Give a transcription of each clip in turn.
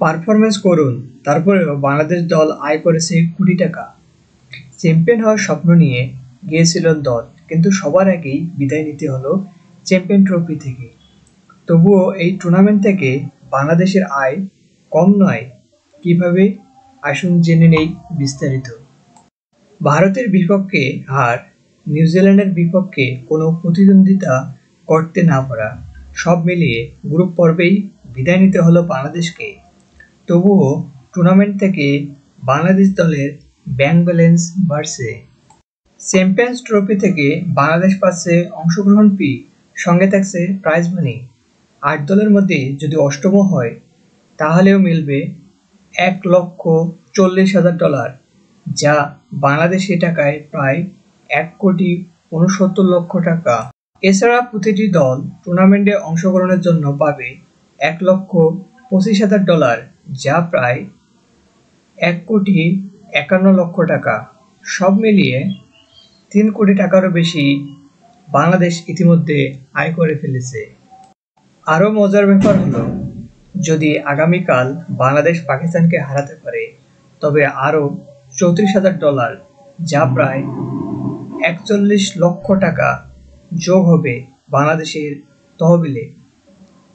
Performance করুন, তারপরেও বাংলাদেশ দল আয় করেছে কোটি টাকা। চ্যাম্পিয়ন হওয়ার স্বপ্ন নিয়ে গিয়েছিল দল, কিন্তু সবার আগেই বিদায় নিতে হলো চ্যাম্পিয়ন ট্রফি থেকে। তবুও এই টুর্নামেন্ট থেকে বাংলাদেশের আয় কম নয়। কিভাবে? আসুন জেনে নেই বিস্তারিত। ভারতের বিপক্ষে হার, নিউজিল্যান্ডের বিপক্ষে কোনো প্রতিদ্বন্দ্বিতা করতে না পারা, সব মিলিয়ে গ্রুপ পর্বেই বিদায় নিতে হলো বাংলাদেশকে। তবুও টুর্নামেন্ট থেকে বাংলাদেশ দলের ব্যাংক ব্যালেন্স বাড়ছে। চ্যাম্পিয়ন্স ট্রফি থেকে বাংলাদেশ পাচ্ছে অংশগ্রহণ ফি, সঙ্গে থাকছে প্রাইজ মানি। ৮ দলের মধ্যে যদি অষ্টম হয় তাহলেও মিলবে $1,40,000, যা বাংলাদেশি টাকায় প্রায় $1,69,00,000। এছাড়া প্রতিটি দল টুর্নামেন্টে অংশগ্রহণের জন্য পাবে $1,25,000, যা প্রায় $1,51,00,000। সব মিলিয়ে $3 কোটি টাকারও বেশি বাংলাদেশ ইতিমধ্যে আয় করে ফেলেছে। আরও মজার ব্যাপার হলো, যদি আগামীকাল বাংলাদেশ পাকিস্তানকে হারাতে পারে তবে আরও $34,000, যা প্রায় $41,00,000 যোগ হবে বাংলাদেশের তহবিলে।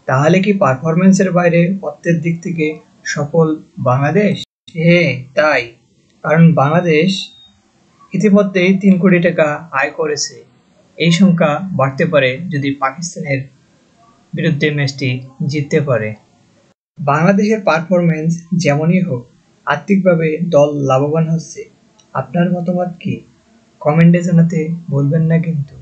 তাহলে কি পারফরমেন্সের বাইরে অর্থের দিক থেকে সফল বাংলাদেশ? হ্যাঁ, তাই। কারণ বাংলাদেশ ইতিমধ্যেই $3 কোটি টাকা আয় করেছে। এই সংখ্যা বাড়তে পারে যদি পাকিস্তানের বিরুদ্ধে ম্যাচটি জিততে পারে। বাংলাদেশের পারফরমেন্স যেমনই হোক, আর্থিকভাবে দল লাভবান হচ্ছে। আপনার মতামত কি? কমেন্টে জানাতে ভুলবেন না কিন্তু।